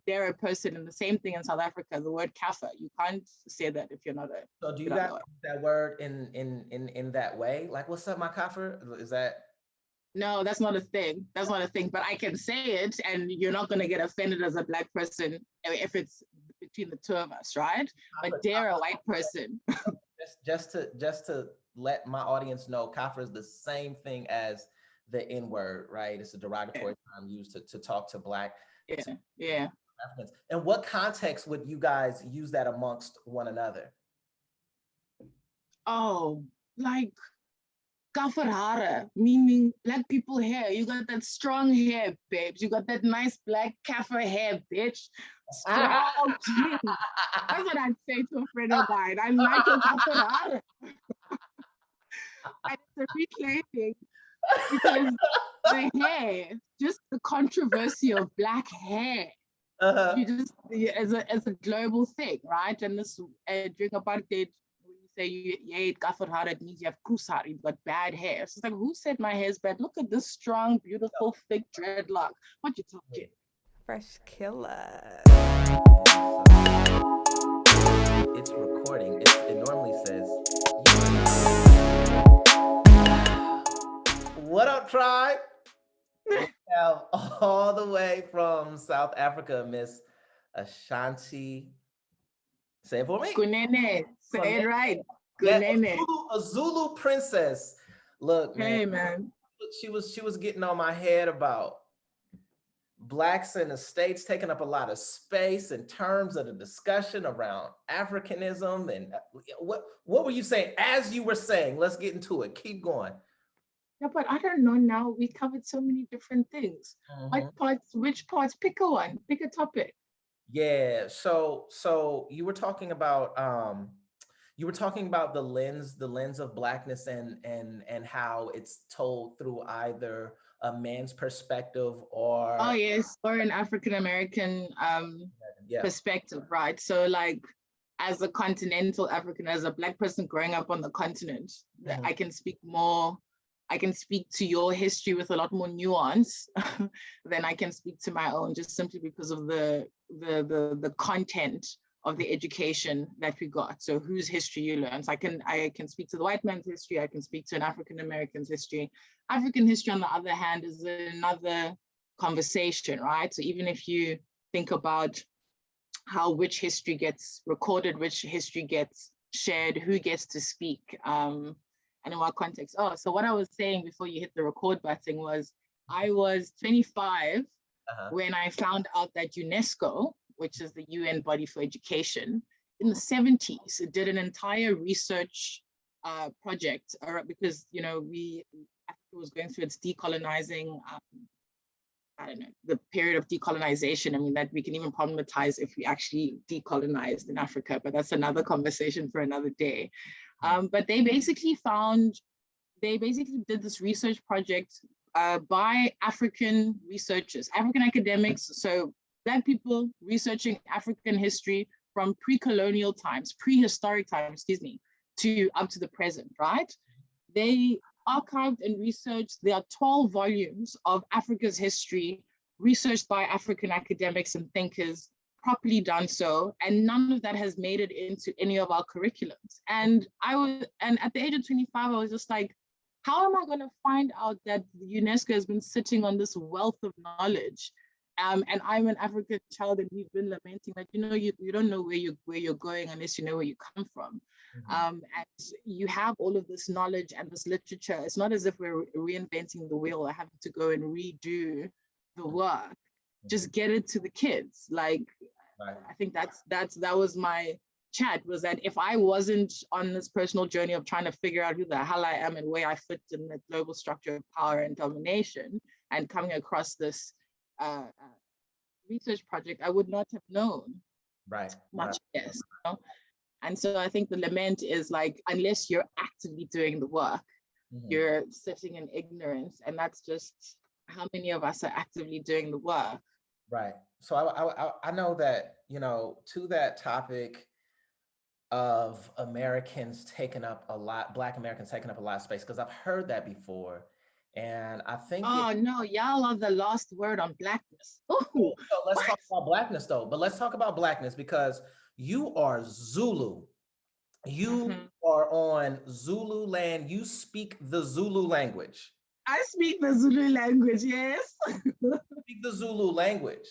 they're a person, and the same thing in South Africa, the word kafir, you can't say that if you're not a So do you good guys other. use that word in that way? Like, what's up, my kafir? Is that No, that's not a thing. That's not a thing. But I can say it, and you're not going to get offended as a Black person if it's between the two of us, right? But they're a white person. just to let my audience know, kafir is the same thing as the N word, right? It's a Yeah, derogatory term used to talk to Black to yeah, yeah. Africans. In what context would you guys use that amongst one another? Oh, like Kafarhara, meaning Black people hair. You got that strong hair, babes. You got that nice black kafir hair, bitch. Strong jeans. That's what I'd say to a friend of mine. I like your Kafarhara. And it's a reclaiming because the hair, just the controversy of black hair, Uh-huh. you just as a global thing, right? And this during apartheid, when you say you ate kafir it means you have kusar, you've got bad hair. So it's like, who said my hair's bad? Look at this strong, beautiful, thick dreadlock. What you talking? Fresh killer. It's recording. It normally says, "What up, tribe?" We have all the way from South Africa, Miss Ashanti. Say it for me. Kunene, say it right. Yeah, Kunene. A Zulu princess. Look, man, Hey man. she was getting on my head about Blacks in the States taking up a lot of space in terms of the discussion around Africanism. And what were you saying? As you were saying, let's get into it. Keep going. Yeah, but I don't know now. We covered so many different things. Mhm. What parts, which parts? Pick a one, pick a topic. Yeah. So you were talking about the lens of blackness and how it's told through either a man's perspective Oh or yes, or an African American yeah. perspective, right? So like as a continental African, as a black person growing up on the continent, Mhm. I can speak more, I can speak to your history with a lot more nuance than I can speak to my own, just simply because of the content of the education that we got. So whose history you learn. So I can speak to the white man's history, I can speak to an African American's history. African history, on the other hand, is another conversation, right? So even if you think about how which history gets recorded, which history gets shared, who gets to speak, and in what context. Oh, so what I was saying before you hit the record button was I was 25 Uh-huh. when I found out that UNESCO, which is the UN body for education, in the 70s, it did an entire research project because, Africa was going through its decolonizing I don't know, the period of decolonization. I mean, that we can even problematize if we actually decolonized in Africa, but that's another conversation for another day. But they basically did this research project by African researchers, African academics. So Black people researching African history from pre-colonial times, prehistoric times, excuse me, to up to the present, right? They archived and researched. There are 12 volumes of Africa's history researched by African academics and thinkers, properly done so, and none of that has made it into any of our curriculums. And at the age of 25, I was just like, how am I going to find out that UNESCO has been sitting on this wealth of knowledge? And I'm an African child, and we've been lamenting that you don't know where you're going unless you know where you come from. Mhm. And you have all of this knowledge and this literature. It's not as if we're reinventing the wheel or having to go and redo the work. Mhm. Just get it to the kids. Like, Right. I think that was my chat, was that if I wasn't on this personal journey of trying to figure out who the hell I am and where I fit in the global structure of power and domination, and coming across this research project, I would not have known Right. Right. much less. And so I think the lament is like, unless you're actively doing the work, Mhm. you're sitting in ignorance. And that's just how many of us are actively doing the work. Right. So I know that, to that topic of Americans taking up a lot, Black Americans taking up a lot of space, because I've heard that before. And I think Oh no, y'all are the last word on blackness. Oh, so let's what? talk about blackness though. But let's talk about blackness because you are Zulu. You Mhm. are on Zulu land. You speak the Zulu language. I speak the Zulu language, yes. Speak the Zulu language.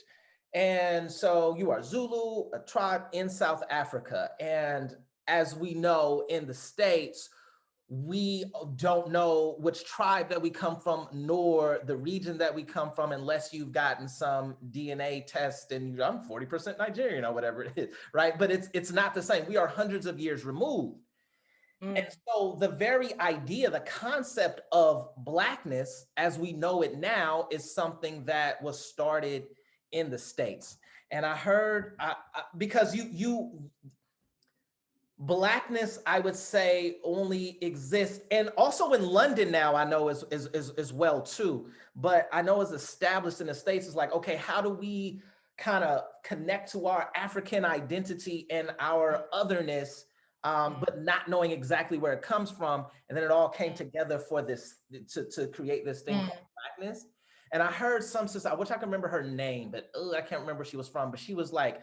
And so you are Zulu, a tribe in South Africa. And as we know in the States, we don't know which tribe that we come from, nor the region that we come from, unless you've gotten some DNA test and I'm 40% Nigerian or whatever it is, right? But it's not the same. We are hundreds of years removed. Mm. And so the very idea, the concept of Blackness as we know it now is something that was started in the States. And I heard, because Blackness, I would say, only exists, and also in London now, I know as well too, but I know it's established in the States. It's like, okay, how do we kind of connect to our African identity and our otherness, but not knowing exactly where it comes from. And then it all came together for this, to create this thing called Blackness. And I heard some sister, I wish I could remember her name, but I can't remember where she was from, but she was like,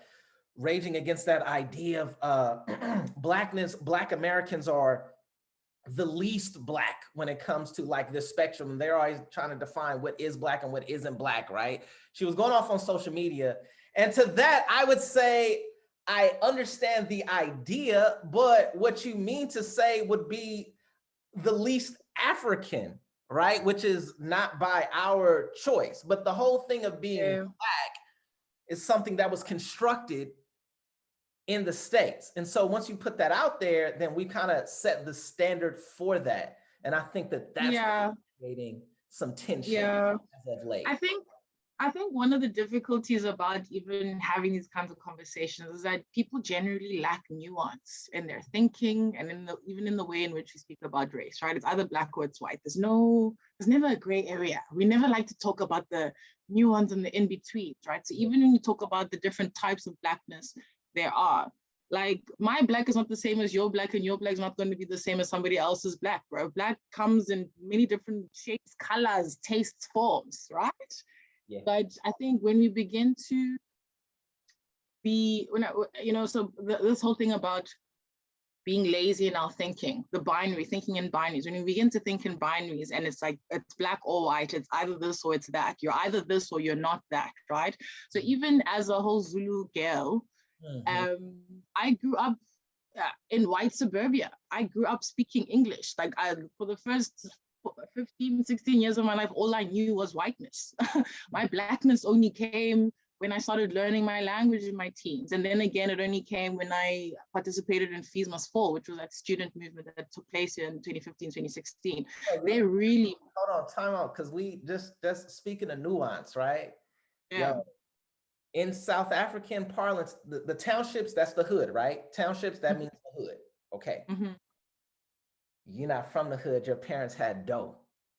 raging against that idea of Blackness. Black Americans are the least Black when it comes to like this spectrum. They're always trying to define what is Black and what isn't Black, right? She was going off on social media. And to that, I would say, I understand the idea, but what you mean to say would be the least African, right? Which is not by our choice. But the whole thing of being Black is something that was constructed in the States. And so once you put that out there, then we kind of set the standard for that. And I think that that's creating some tension as of late. I think one of the difficulties about even having these kinds of conversations is that people generally lack nuance in their thinking and even in the way in which we speak about race, right? It's either Black or it's white. There's never a gray area. We never like to talk about the nuance and the in-betweens, right? So even when you talk about the different types of Blackness there are, like my Black is not the same as your Black, and your Black is not going to be the same as somebody else's Black, bro. Black comes in many different shapes, colors, tastes, forms, right? Yeah. But I think when we begin to be, this whole thing about being lazy in our thinking, the binary, thinking in binaries, when we begin to think in binaries and it's like, it's Black or white, it's either this or it's that, you're either this or you're not that, right? So even as a whole Zulu girl, I grew up in white suburbia. I grew up speaking English. Like for the first 15, 16 years of my life, all I knew was whiteness. My Blackness only came when I started learning my language in my teens. And then again, it only came when I participated in Fees Must Fall, which was that student movement that took place here in 2015, 2016. They really... Hold on, time out, because we just speaking of nuance, right? Yeah. In South African parlance, the townships, that's the hood, right? Townships, that means the hood. Okay. You're not from the hood, your parents had dough.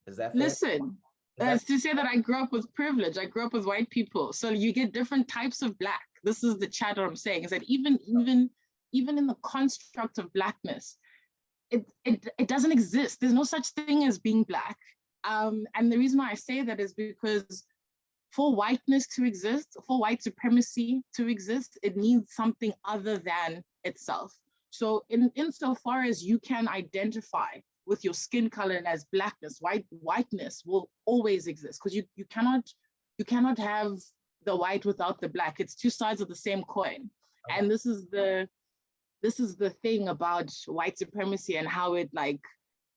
Is that fair? Listen, to say that I grew up with privilege, I grew up with white people. So you get different types of Black. This is the chatter I'm saying, is that even in the construct of Blackness, it doesn't exist. There's no such thing as being Black. And the reason why I say that is because for whiteness to exist, for white supremacy to exist, it needs something other than itself. So insofar as you can identify with your skin color and as Blackness, whiteness will always exist, because you cannot have the white without the Black. It's two sides of the same coin. Okay. And this is the thing about white supremacy and how it like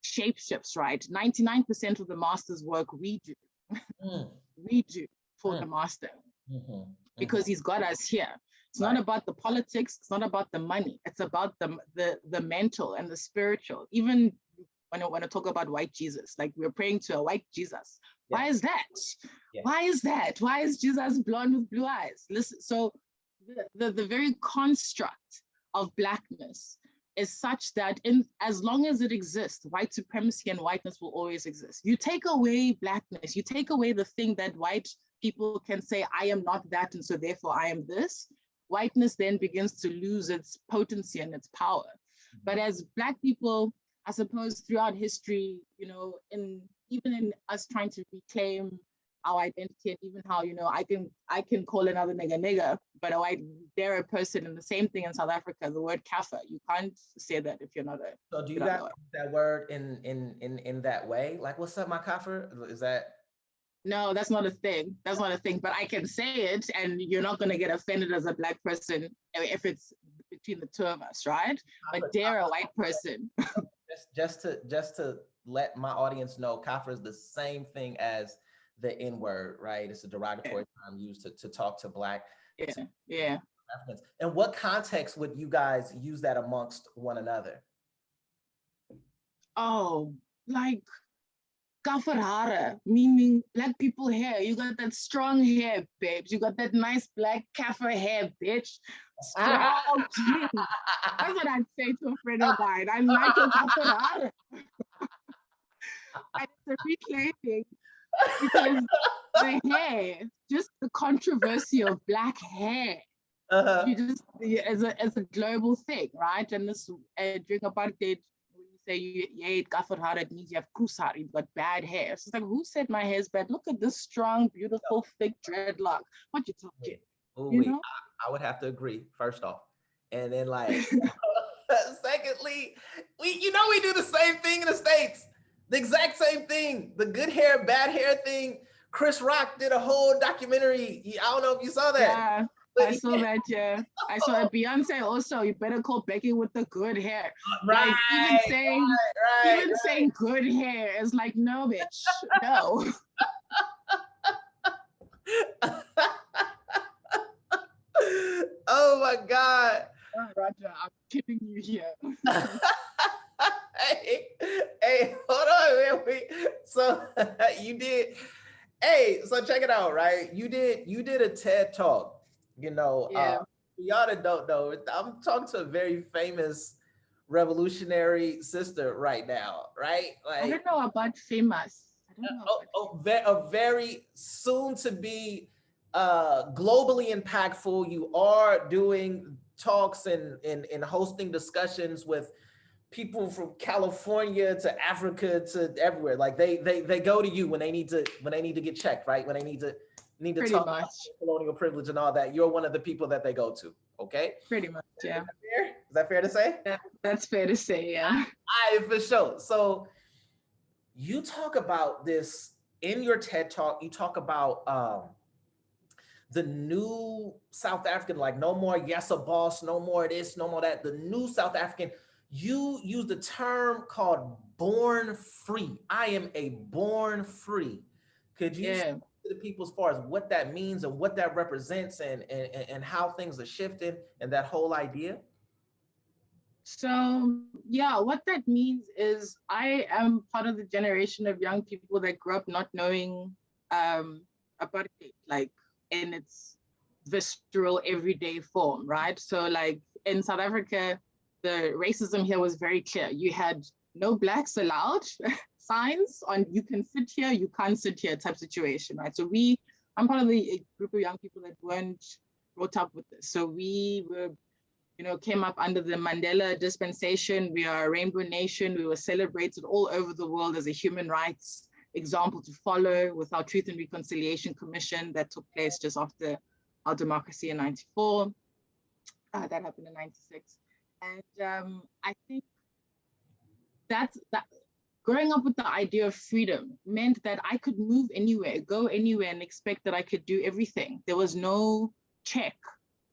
shapeshifts, right? 99% of the master's work we do. We do for the master, because he's got us here. It's not about the politics, it's not about the money, it's about the mental and the spiritual. Even when I want to talk about white Jesus, like we're praying to a white Jesus. Yeah. Why is that? Yeah. Why is that? Why is Jesus blonde with blue eyes? Listen, so the very construct of Blackness is such that as long as it exists, white supremacy and whiteness will always exist. You take away Blackness, you take away the thing that white people can say, I am not that, and so therefore I am this. Whiteness then begins to lose its potency and its power. But as Black people, I suppose throughout history, in even in us trying to reclaim our identity, and even how, you know, I can call another nigger, but a white dare a person, and the same thing in South Africa, the word kafir, you can't say that if you're not a. So do you guys use that word in that way? Like, what's up, my kafir? Is that? No, that's not a thing. That's not a thing. But I can say it, and you're not going to get offended as a Black person if it's between the two of us, right? But dare a white person. just to let my audience know, kafir is the same thing as the N-word, right? It's a derogatory term used to talk to Black. Yeah. Africans. In what context would you guys use that amongst one another? Oh, like kafir, meaning Black people hair. You got that strong hair, babes. You got that nice Black kafir hair, bitch. Strong jeans. That's what I'd say to a friend of mine. I like your kafir. And it's a reclaiming, because the hair, just the controversy of Black hair, you just, as a global thing, right? And this during apartheid, when you say you ate kafir, it means you have kusar, you've got bad hair. So it's like, who said my hair's bad? Look at this strong, beautiful, thick dreadlock. What you talking? You know? I would have to agree, first off. And then like, secondly, we do the same thing in the States. The exact same thing. The good hair, bad hair thing. Chris Rock did a whole documentary. I don't know if you saw that. Yeah, I saw that, yeah. I saw that. Beyonce also, you better call Becky with the good hair. Right, like, even saying good hair is like, no, bitch, no. Oh my God. Oh, Roger, I'm kidding you here. Hey, hold on, man. So you did. Hey, so check it out, right? You did a TED talk. You know, y'all that don't know, I'm talking to a very famous revolutionary sister right now, right? Like, I don't know about famous. I don't know. A very soon to be globally impactful. You are doing talks and hosting discussions with people from California to Africa to everywhere. Like they go to you when they need to get checked, right? When they need to Pretty talk much. about colonial privilege and all that. You're one of the people that they go to. Okay. Pretty much, yeah. Is that fair to say? That's fair to say, yeah. For sure. So you talk about this in your TED talk. You talk about the new South African, like no more yes a boss, no more this, no more that. The new South African. You used a term called born free. I am a born free. Could you say to the people as far as what that means and what that represents and how things are shifting and that whole idea? So yeah, what that means is I am part of the generation of young people that grew up not knowing apartheid, like in its visceral everyday form, right? So like in South Africa, the racism here was very clear. You had no Blacks allowed, signs on you can sit here, you can't sit here type situation, right? So I'm part of the group of young people that weren't brought up with this. So we were, came up under the Mandela dispensation. We are a rainbow nation. We were celebrated all over the world as a human rights example to follow with our Truth and Reconciliation Commission that took place just after our democracy in 94. That happened in 96. And I think that growing up with the idea of freedom meant that I could move anywhere, go anywhere, and expect that I could do everything. There was no check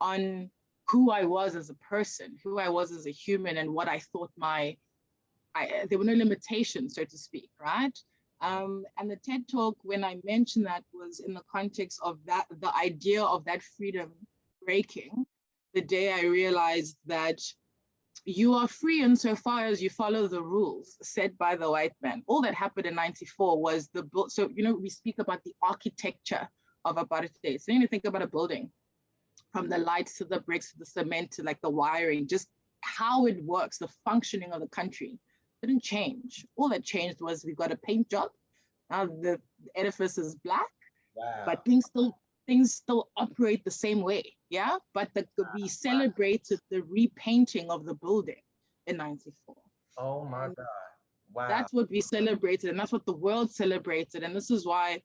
on who I was as a person, who I was as a human, and what I thought there were no limitations, so to speak, right? And the TED Talk, when I mentioned that, was in the context of that, the idea of that freedom breaking, the day I realized that you are free insofar as you follow the rules set by the white man. All that happened in 94 was so, we speak about the architecture of apartheid. So you think about a building, from the lights to the bricks to the cement to like the wiring, just how it works, the functioning of the country didn't change. All that changed was we got a paint job. Now the edifice is black, but things still operate the same way, yeah? But we celebrated the repainting of the building in 94. Oh my God. Wow. That's what we celebrated, and that's what the world celebrated. And this is why,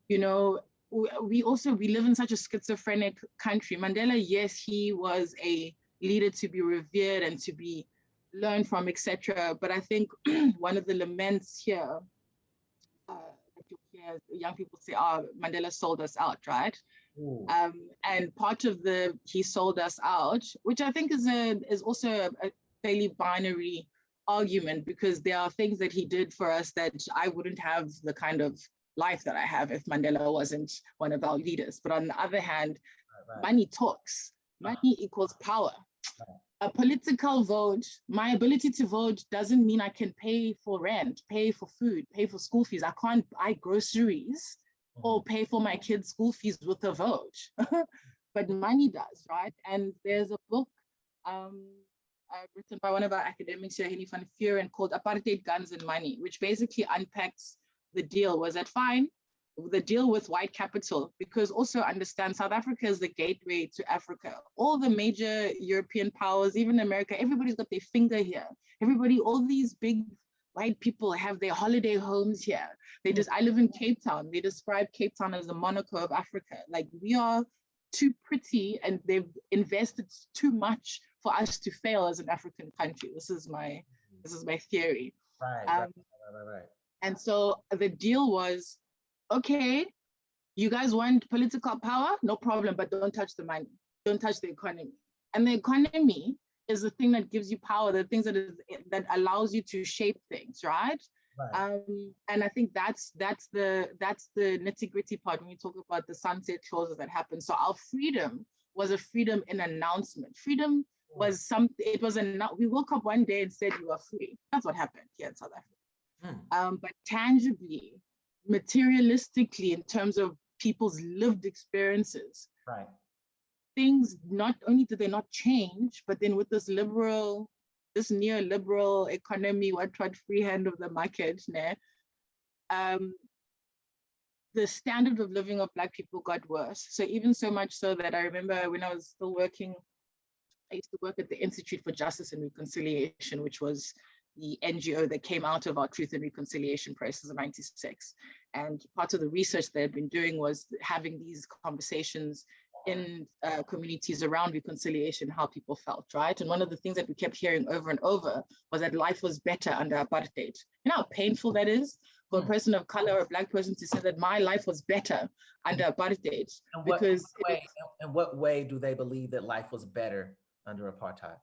you know, we live in such a schizophrenic country. Mandela, yes, he was a leader to be revered and to be learned from, etc. But I think one of the laments here, that you hear young people say, "Oh, Mandela sold us out," right? And part of he sold us out, which I think is also a fairly binary argument, because there are things that he did for us that I wouldn't have the kind of life that I have if Mandela wasn't one of our leaders. But on the other hand, money talks. Money equals power. A political vote, my ability to vote doesn't mean I can pay for rent, pay for food, pay for school fees. I can't buy groceries or pay for my kids' school fees with a vote. But money does, right? And there's a book written by one of our academics here, Henny van Vuren, called Apartheid, Guns and Money, which basically unpacks the deal. Was that fine? The deal with white capital, because also understand South Africa is the gateway to Africa. All the major European powers, even America, everybody's got their finger here. Everybody, all these big white people have their holiday homes here. I live in Cape Town. They describe Cape Town as the Monaco of Africa. Like, we are too pretty and they've invested too much for us to fail as an African country. This is my theory. Right. And so the deal was, okay, you guys want political power? No problem, but don't touch the money. Don't touch the economy. And the economy is the thing that gives you power, the things that allows you to shape things, right? And I think that's the nitty-gritty part when we talk about the sunset clauses that happen. So our freedom was a freedom in announcement. Freedom was we woke up one day and said you are free. That's what happened here in South Africa. But tangibly, materialistically, in terms of people's lived experiences, things not only did they not change, but then with this neoliberal economy, what free hand of the market, the standard of living of Black people got worse. So even so much so that I remember when I was still working, I used to work at the Institute for Justice and Reconciliation, which was the NGO that came out of our Truth and Reconciliation process in '96. And part of the research they had been doing was having these conversations in communities around reconciliation, how people felt, right? And one of the things that we kept hearing over and over was that life was better under apartheid. You know how painful that is for a person of color or a Black person to say that my life was better under apartheid. In what way do they believe that life was better under apartheid?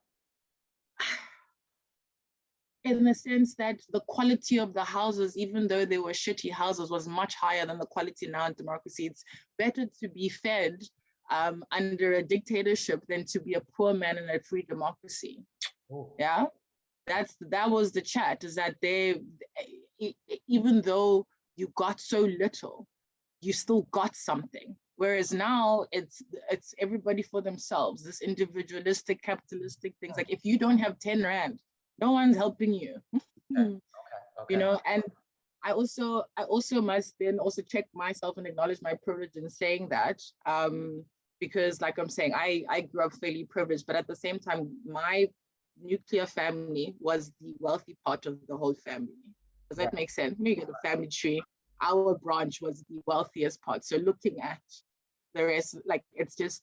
In the sense that the quality of the houses, even though they were shitty houses, was much higher than the quality now in democracy. It's better to be fed under a dictatorship than to be a poor man in a free democracy. Yeah, that was the chat, is that even though you got so little, you still got something. Whereas now it's everybody for themselves, this individualistic, capitalistic things. Like, if you don't have 10 Rand, no one's helping you. Okay. You know, and I also must then also check myself and acknowledge my privilege in saying that, because like I'm saying, I grew up fairly privileged, but at the same time, my nuclear family was the wealthy part of the whole family. Does that make sense? When you get a family tree, our branch was the wealthiest part. So looking at the rest, like, it's just,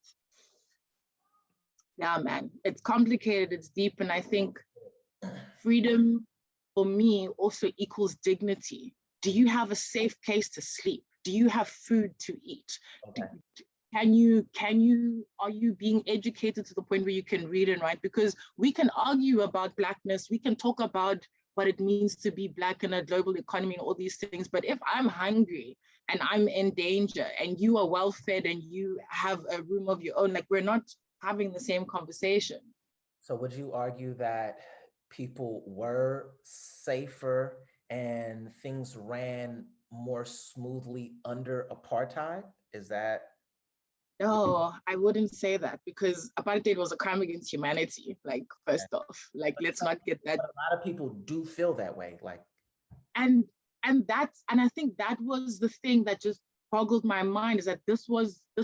yeah, man, it's complicated, it's deep. And I think freedom for me also equals dignity. Do you have a safe place to sleep? Do you have food to eat? Are you being educated to the point where you can read and write? Because we can argue about Blackness, we can talk about what it means to be Black in a global economy and all these things. But if I'm hungry and I'm in danger and you are well fed and you have a room of your own, like, we're not having the same conversation. So would you argue that people were safer and things ran more smoothly under apartheid? Is that? No, I wouldn't say that, because apartheid was a crime against humanity. Like, first off, like, let's not get that. But a lot of people do feel that way, like. And I think that was the thing that just boggled my mind, is that this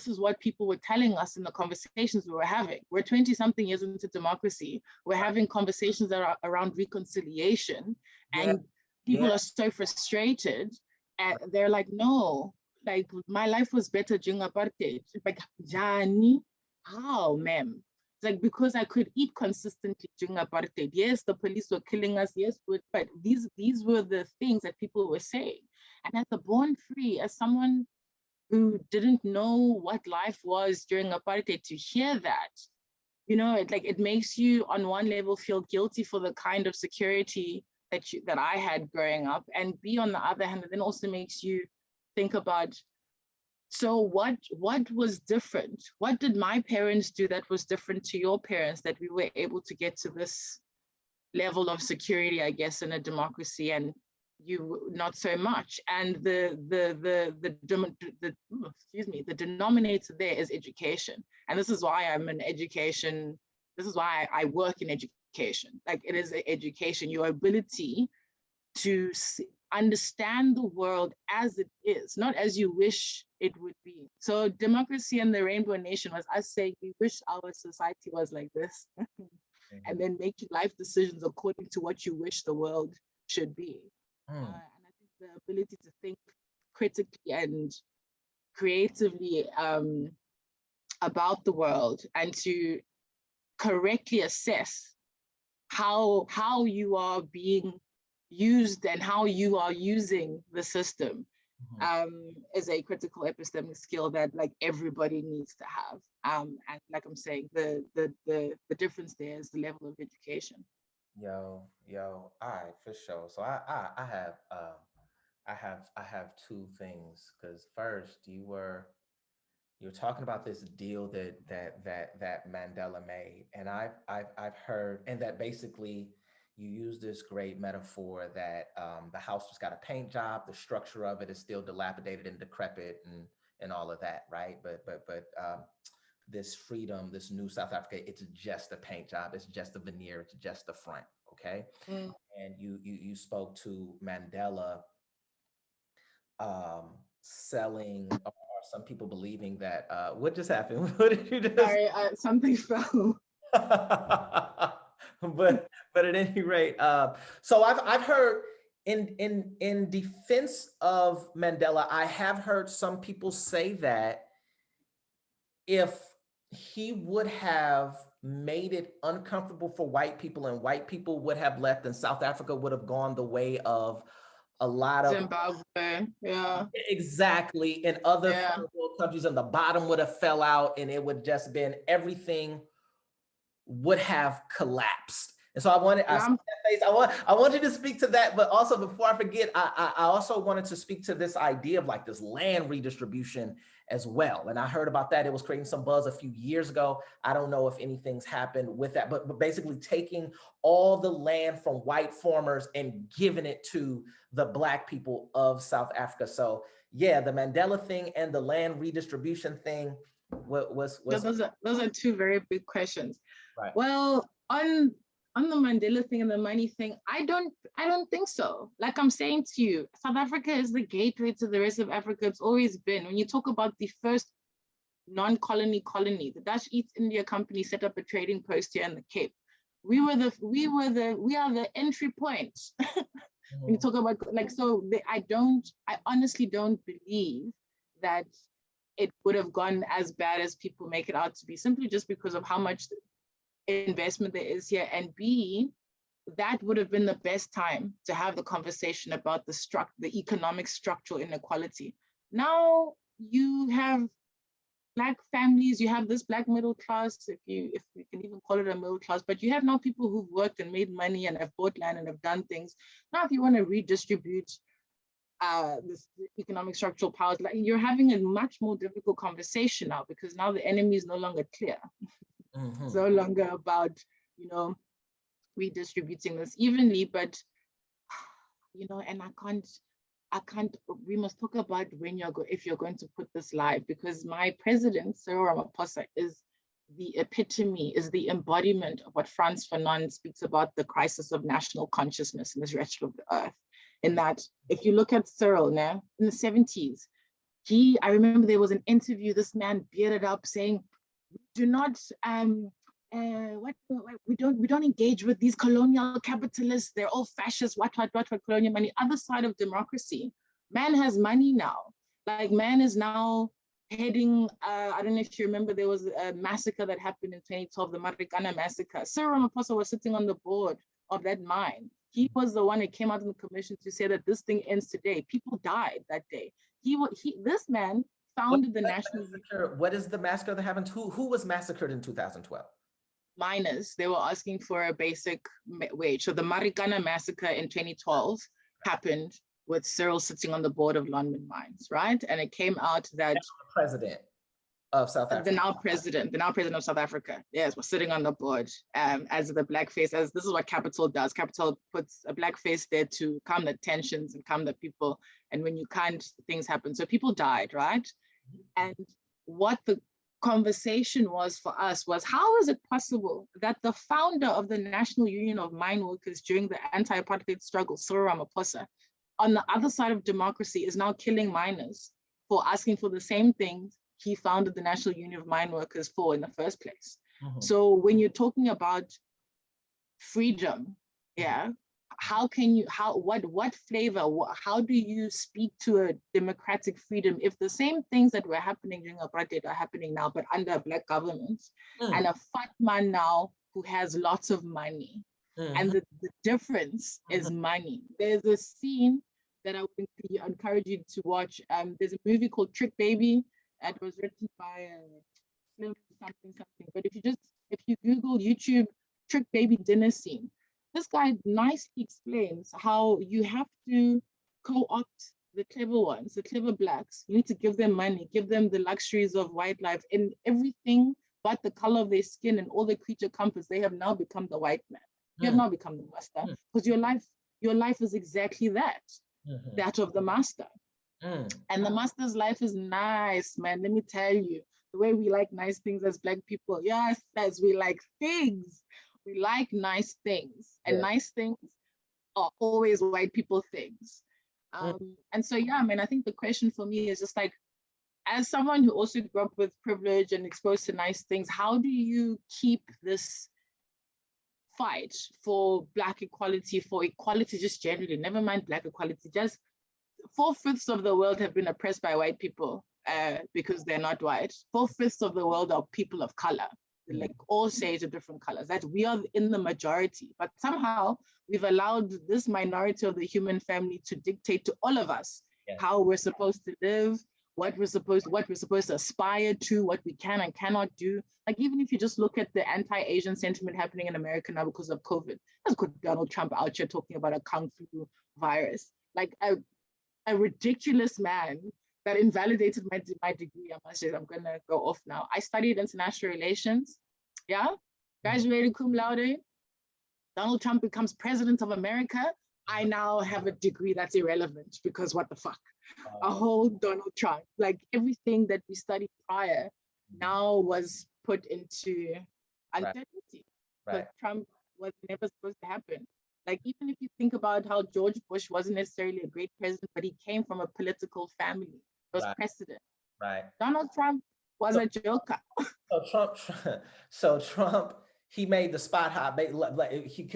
is what people were telling us in the conversations we were having. We're 20-something years into democracy. We're having conversations that are around reconciliation, and people are so frustrated, and they're like, no, like my life was better during apartheid. Like, Jani, how, ma'am? It's like, because I could eat consistently during apartheid. Yes, the police were killing us. Yes, but these were the things that people were saying. And as a born free, as someone who didn't know what life was during apartheid, to hear that, it makes you on one level feel guilty for the kind of security that I had growing up, and B, on the other hand, it then also makes you think about, so what was different? What did my parents do that was different to your parents, that we were able to get to this level of security, I guess, in a democracy, and you not so much? And the denominator there is education. And this is why I'm in education. This is why I work in education. Like, it is education, your ability to understand the world as it is, not as you wish it would be. So democracy and the Rainbow Nation was us saying, we wish our society was like this, and then make life decisions according to what you wish the world should be. And I think the ability to think critically and creatively about the world, and to correctly assess how you are being used and how you are using the system, is a critical epistemic skill that, like, everybody needs to have. And like I'm saying, the difference there is the level of education. Yo, all right, for sure. So I have two things, because first, you were talking about this deal that Mandela made, and I've heard, and that basically you use this great metaphor that the house just got a paint job, the structure of it is still dilapidated and decrepit and all of that, right? But this freedom, this new South Africa, it's just a paint job, it's just a veneer, it's just the front, okay? And you spoke to Mandela selling, or some people believing that, what just happened? What did you just? Sorry, something fell. but at any rate, so I've heard in defense of Mandela, I have heard some people say that if he would have made it uncomfortable for white people and white people would have left, and South Africa would have gone the way of a lot of Zimbabwe, yeah, exactly, in other third world countries, and the bottom would have fell out, and it would just been, everything would have collapsed. And so I want you to speak to that, but also, before I forget, I also wanted to speak to this idea of like this land redistribution as well. And I heard about that. It was creating some buzz a few years ago. I don't know if anything's happened with that, but basically taking all the land from white farmers and giving it to the Black people of South Africa. So yeah, the Mandela thing and the land redistribution thing was those are two very big questions. Right. Well, on the Mandela thing and the money thing, I don't think so. Like I'm saying to you, South Africa is the gateway to the rest of Africa. It's always been. When you talk about the first non-colony colony, the Dutch East India Company set up a trading post here in the Cape. We are the entry point. When you talk about, like, so I honestly don't believe that it would have gone as bad as people make it out to be, simply just because of how much investment there is here, and B, that would have been the best time to have the conversation about the economic structural inequality. Now you have Black families, you have this Black middle class, if you can even call it a middle class, but you have now people who've worked and made money and have bought land and have done things. Now, if you want to redistribute this economic structural powers, like, you're having a much more difficult conversation now, because now the enemy is no longer clear. It's no longer about, redistributing this evenly, but, and I can't, we must talk about if you're going to put this live, because my president, Cyril Ramaphosa, is the epitome, is the embodiment of what Frantz Fanon speaks about, the crisis of national consciousness in this wretched of the earth. In that, if you look at Cyril now, in the 70s, I remember there was an interview, this man bearded up saying, do not we don't engage with these colonial capitalists. They're all fascists, what, colonial money. Other side of democracy. Man has money now. Like man is now heading, I don't know if you remember, there was a massacre that happened in 2012, the Marijuana Massacre. Cyril Ramaphosa was sitting on the board of that mine. He was the one that came out in the commission to say that this thing ends today. People died that day. This man founded the national. What is the massacre that happened? Who was massacred in 2012? Miners. They were asking for a basic wage. So the Marikana massacre in 2012 happened with Cyril sitting on the board of Lonmin Mines, right? And it came out that the president of South Africa, the now president of South Africa, yes, was sitting on the board as the blackface. As this is what Capital does. Capital puts a blackface there to calm the tensions and calm the people. And when you can't, things happen. So people died, right? And what the conversation was for us was, how is it possible that the founder of the National Union of Mine Workers during the anti-apartheid struggle, Cyril Ramaphosa, on the other side of democracy is now killing miners for asking for the same things he founded the National Union of Mine Workers for in the first place. So when you're talking about freedom, yeah, how can you, what flavor, how do you speak to a democratic freedom if the same things that were happening during apartheid are happening now, but under a black government and a fat man now who has lots of money? And the difference is money. There's a scene that I would encourage you to watch. There's a movie called Trick Baby. It was written by Slim something. But if you Google YouTube Trick Baby dinner scene, this guy nicely explains how you have to co-opt the clever ones, the clever blacks. You need to give them money, give them the luxuries of white life and everything but the color of their skin and all the creature comforts. They have now become the white man. You have now become the master because your life is exactly that, that of the master. And the master's life is nice, man. Let me tell you, the way we like nice things as black people. Yes, as we like things. We like nice things, and nice things are always white people things. And so, yeah, I mean, I think the question for me is just like, as someone who also grew up with privilege and exposed to nice things, how do you keep this fight for Black equality, for equality just generally, never mind Black equality, just 4/5 of the world have been oppressed by white people because they're not white. 4/5 of the world are people of color, like all shades of different colors, that we are in the majority, but somehow we've allowed this minority of the human family to dictate to all of us how we're supposed to live, what we're supposed to aspire to, what we can and cannot do. Like, even if you just look at the anti-Asian sentiment happening in America now because of COVID, let's put Donald Trump out here talking about a kung flu virus, like a ridiculous man that invalidated my degree. I must say, I'm gonna go off now. I studied international relations, graduated cum laude. Donald Trump becomes president of America. I now have a degree that's irrelevant because what the fuck? A whole Donald Trump, like everything that we studied prior now was put into uncertainty. Because Trump was never supposed to happen. Like, even if you think about how George Bush wasn't necessarily a great president, but he came from a political family. He was president. Donald Trump was a joker. So Trump, he made the spot hot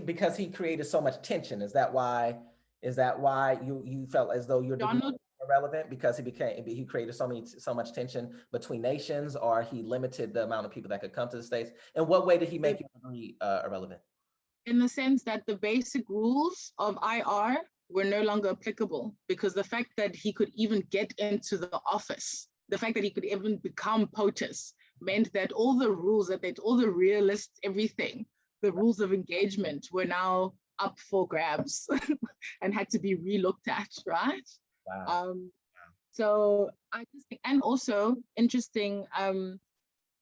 because he created so much tension. Is that why you felt as though your degree was irrelevant, because he created so much tension between nations, or he limited the amount of people that could come to the States? In what way did he make your degree irrelevant? In the sense that the basic rules of IR were no longer applicable, because the fact that he could even get into the office, the fact that he could even become POTUS, meant that all the rules, all the realists, everything, the rules of engagement were now up for grabs and had to be relooked at, right? So I just think, and also interesting,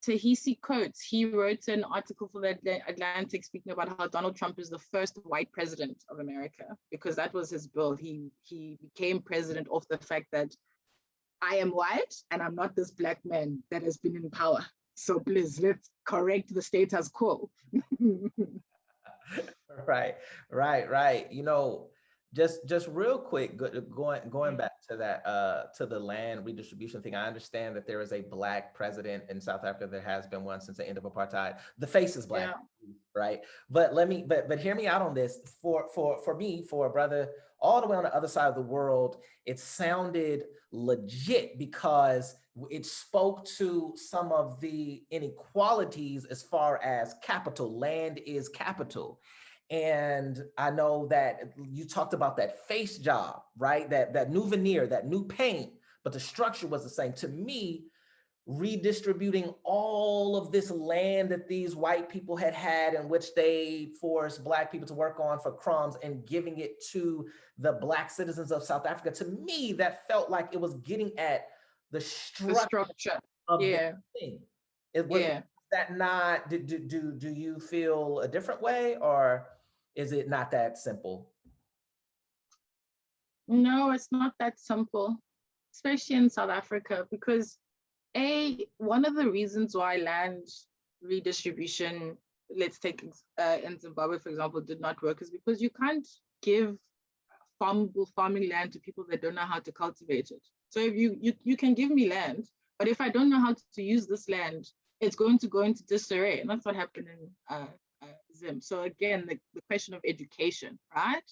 Tahisi Coates, he wrote an article for the Atlantic speaking about how Donald Trump is the first white president of America, because that was his bill. He became president off the fact that I am white and I'm not this black man that has been in power. So please, let's correct the status quo. Right. You know, Just real quick, going back to that to the land redistribution thing. I understand that there is a Black president in South Africa. There has been one since the end of apartheid. The face is Black, right? But but hear me out on this. For me, for a brother all the way on the other side of the world, it sounded legit because it spoke to some of the inequalities as far as capital. Land is capital. And I know that you talked about that face job, right? That new veneer, that new paint, but the structure was the same. To me, redistributing all of this land that these white people had in which they forced Black people to work on for crumbs and giving it to the Black citizens of South Africa, to me, that felt like it was getting at the structure of the thing. Was that not, do you feel a different way, or is it not that simple? No, it's not that simple, especially in South Africa, because one of the reasons why land redistribution, let's take in Zimbabwe, for example, did not work is because you can't give farming land to people that don't know how to cultivate it. So if you can give me land, but if I don't know how to use this land, it's going to go into disarray. And that's what happened in Zim. So again, the question of education, right?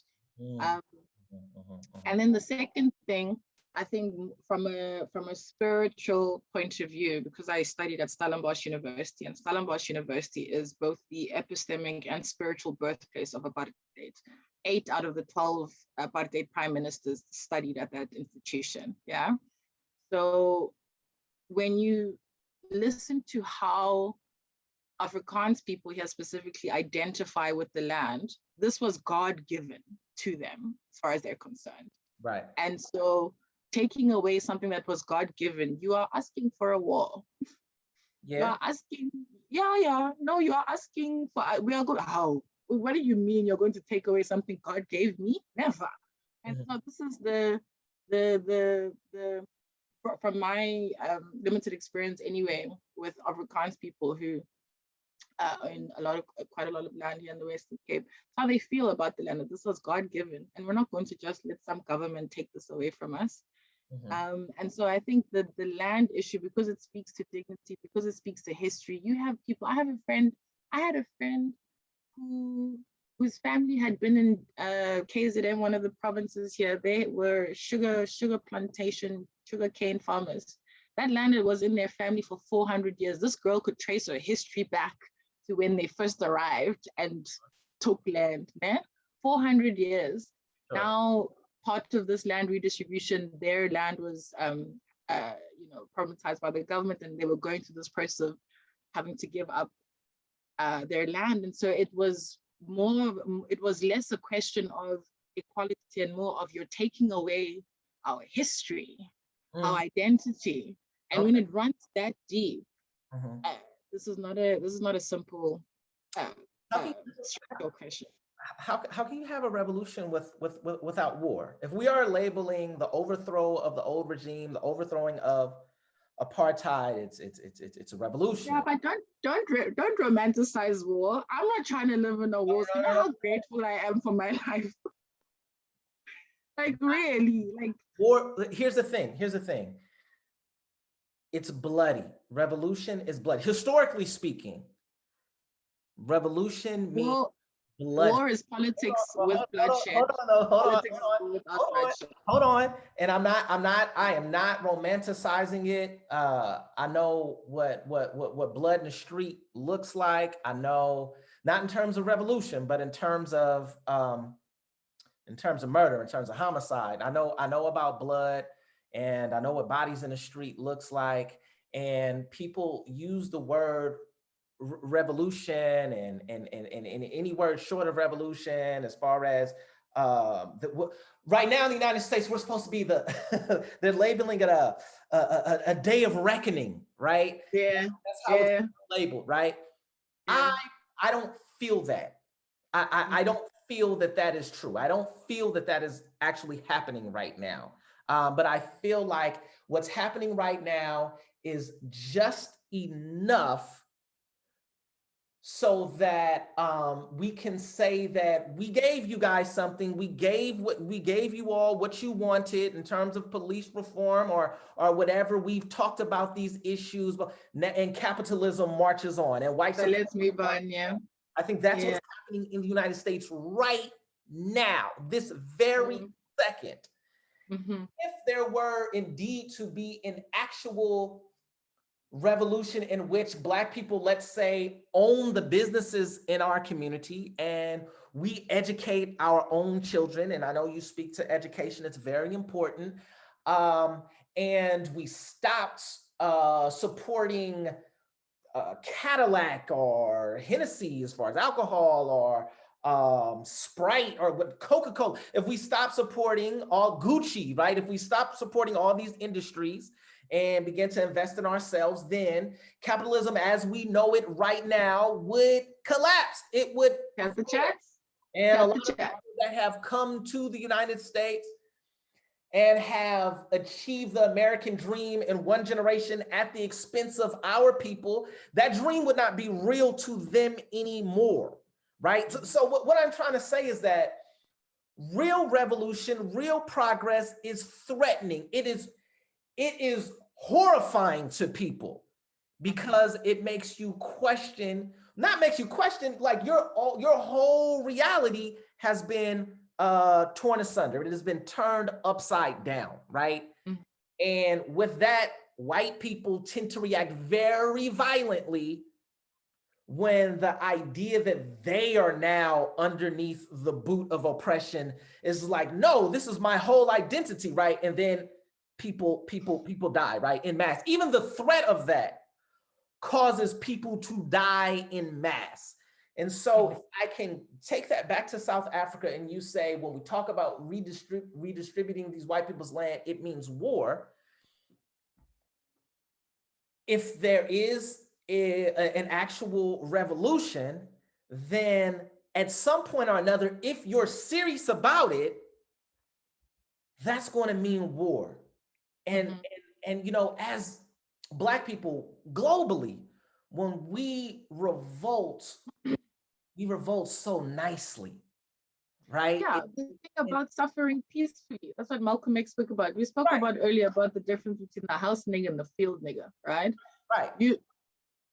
And then the second thing, I think from a spiritual point of view, because I studied at Stellenbosch University, and Stellenbosch University is both the epistemic and spiritual birthplace of apartheid. 8 out of the 12 apartheid prime ministers studied at that institution, yeah? So when you listen to how Afrikaans people here specifically identify with the land, this was God-given to them as far as they're concerned. Right. And so taking away something that was God-given, you are asking for a war. Yeah. You are asking, no, you are asking for, we are going, how? What do you mean you're going to take away something God gave me? Never. And so this is the from my limited experience anyway, with Afrikaans people who in quite a lot of land here in the Western Cape, how they feel about the land, that this was God-given, and we're not going to just let some government take this away from us. And so I think that the land issue, because it speaks to dignity, because it speaks to history, you have people, I had a friend whose family had been in KZN, one of the provinces here. They were sugar cane farmers. That land was in their family for 400 years. This girl could trace her history back to when they first arrived and took land. 400 years. Sure. Now, part of this land redistribution, their land was privatized by the government, and they were going through this process of having to give up their land. And so it was less a question of equality and more of you're taking away our history, our identity. And when it runs that deep, this is not a simple question. How can you have a revolution without war? If we are labeling the overthrow of the old regime, the overthrowing of apartheid, it's a revolution. Yeah, but don't romanticize war. I'm not trying to live in a war. You know how grateful I am for my life. Like really, like war. Here's the thing. It's bloody. Revolution is bloody. Historically speaking, revolution means blood. War is politics with bloodshed. Hold on. And I am not romanticizing it. I know what blood in the street looks like. I know, not in terms of revolution, but in terms of murder, in terms of homicide. I know about blood, and I know what bodies in the street looks like. And people use the word revolution and any word short of revolution, as far as right now in the United States, we're supposed to be they're labeling it a day of reckoning, right? Yeah, that's how it's labeled, right? Yeah. I don't feel that. I don't feel that is true. I don't feel that is actually happening right now. But I feel like what's happening right now is just enough so that we can say that we gave you guys something. We gave you all what you wanted in terms of police reform or whatever. We've talked about these issues, and capitalism marches on, and white supremacy. Let's move on. Yeah, I think that's what's happening in the United States right now, this very second. If there were indeed to be an actual revolution in which Black people, let's say, own the businesses in our community and we educate our own children, and I know you speak to education, it's very important, and we stopped supporting Cadillac or Hennessy as far as alcohol, or Sprite, or what, Coca-Cola, if we stop supporting all Gucci, right? If we stop supporting all these industries and begin to invest in ourselves, then capitalism as we know it right now would collapse. It would. Got the chats? And a lot of people that have come to the United States and have achieved the American dream in one generation at the expense of our people, that dream would not be real to them anymore, right? So what I'm trying to say is that real revolution, real progress is threatening. It is horrifying to people because it makes you question, like your whole reality has been torn asunder. It has been turned upside down, right? And with that, white people tend to react very violently when the idea that they are now underneath the boot of oppression is like, no, this is my whole identity, right? And then people die, right, in mass. Even the threat of that causes people to die in mass. And so if I can take that back to South Africa, and you say, when we talk about redistributing these white people's land, it means war. If there is an actual revolution, then at some point or another, if you're serious about it, that's going to mean war. And you know, as Black people globally, when we revolt so nicely, right? Yeah, the thing about suffering peacefully, that's what Malcolm X spoke about. We spoke about earlier about the difference between the house nigga and the field nigga, right? Right.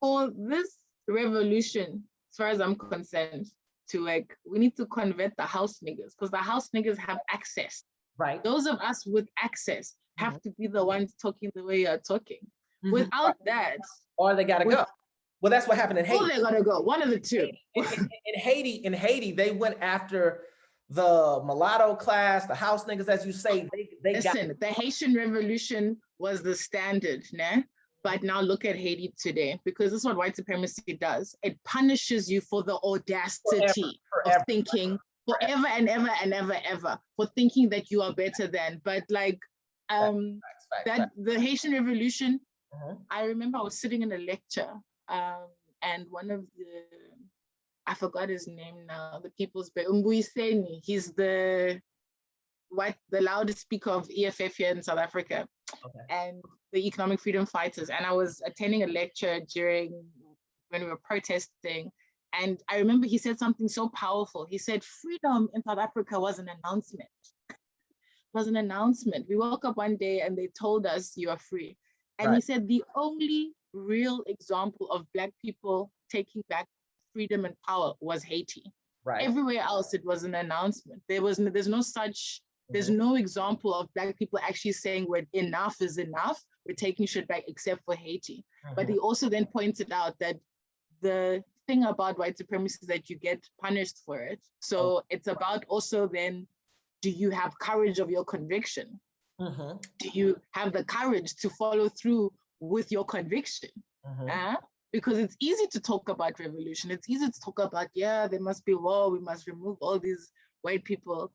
For this revolution, as far as I'm concerned, to like, we need to convert the house niggas, because the house niggas have access. Right. Those of us with access have to be the ones talking the way you're talking. Without that, or they gotta go. Well, that's what happened in Haiti. Oh, they gotta go. One of the two. In Haiti, they went after the mulatto class, the house niggas, as you say. Listen, the Haitian Revolution was the standard, nah? But now look at Haiti today, because this is what white supremacy does. It punishes you for the audacity of thinking forever and ever and ever, ever, for thinking that you are better than. But like, the Haitian Revolution, I remember I was sitting in a lecture, and one of I forgot his name now, the people's, Mbuyiseni, he's the loudest speaker of EFF here in South Africa, and the economic freedom fighters. And I was attending a lecture when we were protesting, and I remember he said something so powerful. He said, freedom in South Africa was an announcement. It was an announcement. We woke up one day and they told us you are free. And he said the only real example of Black people taking back freedom and power was Haiti. Right. Everywhere else, it was an announcement. There's no such, there's no example of Black people actually saying enough is enough, we're taking shit back, except for Haiti. But he also then pointed out that the thing about white supremacy is that you get punished for it. So it's about also then, do you have courage of your conviction? Do you have the courage to follow through with your conviction? Because it's easy to talk about revolution. It's easy to talk about, yeah, there must be war, we must remove all these white people.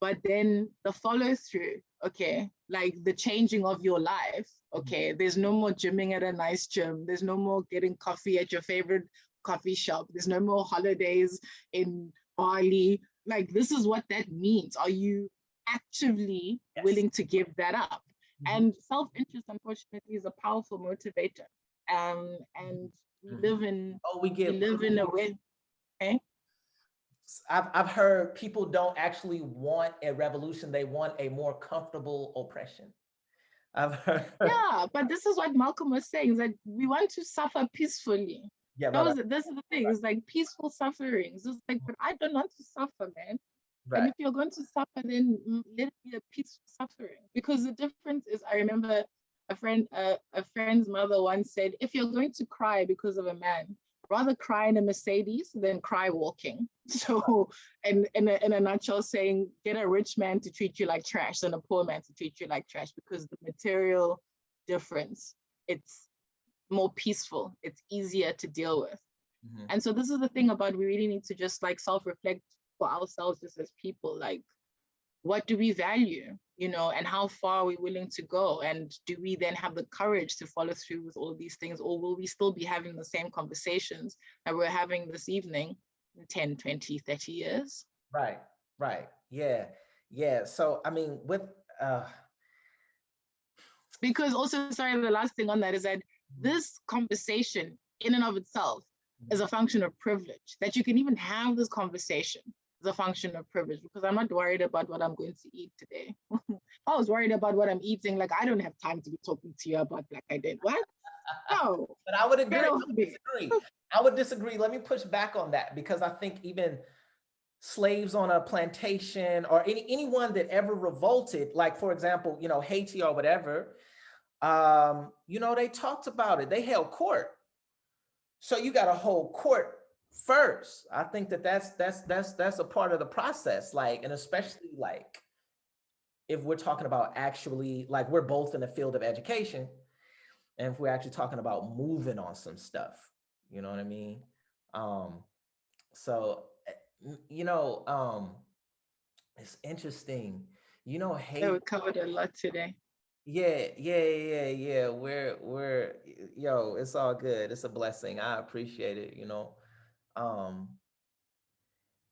But then the follow through, okay, like the changing of your life, okay, there's no more gymming at a nice gym. There's no more getting coffee at your favorite coffee shop. There's no more holidays in Bali. Like, this is what that means. Are you actively willing to give that up? And self-interest, unfortunately, is a powerful motivator. And We live in we live in a way. Okay? I've heard people don't actually want a revolution, they want a more comfortable oppression. I've heard. Yeah, but this is what Malcolm was saying, that we want to suffer peacefully. Yeah, This is the thing, it's like peaceful sufferings. It's like, but I don't want to suffer, man. And if you're going to suffer, then let it be a peaceful suffering. Because the difference is, I remember a friend's mother once said, if you're going to cry because of a man, rather cry in a Mercedes than cry walking. So in a nutshell, saying, get a rich man to treat you like trash than a poor man to treat you like trash, because the material difference, it's more peaceful, it's easier to deal with. Mm-hmm. And so this is the thing about, we really need to just like self-reflect for ourselves just as people, like, what do we value, you know, and how far are we willing to go? And do we then have the courage to follow through with all of these things? Or will we still be having the same conversations that we're having this evening in 10, 20, 30 years? Right. Yeah. So, I mean, with... Because also, sorry, the last thing on that is that this conversation in and of itself is a function of privilege. That you can even have this conversation is a function of privilege, because I'm not worried about what I'm going to eat today. I was worried about what I'm eating. Like, I don't have time to be talking to you about Black identity. What? No. But I would agree. I would disagree. Let me push back on that, because I think even slaves on a plantation, or anyone that ever revolted, like, for example, you know, Haiti or whatever, you know, they talked about it. They held court. So you got to hold court first. I think that's a part of the process. Like, and especially like, if we're talking about actually, like, we're both in the field of education, and if we're actually talking about moving on some stuff, you know what I mean? So, you know, it's interesting. You know, Haiti. We covered a lot today. Yeah. We're yo, it's all good. It's a blessing. I appreciate it, you know.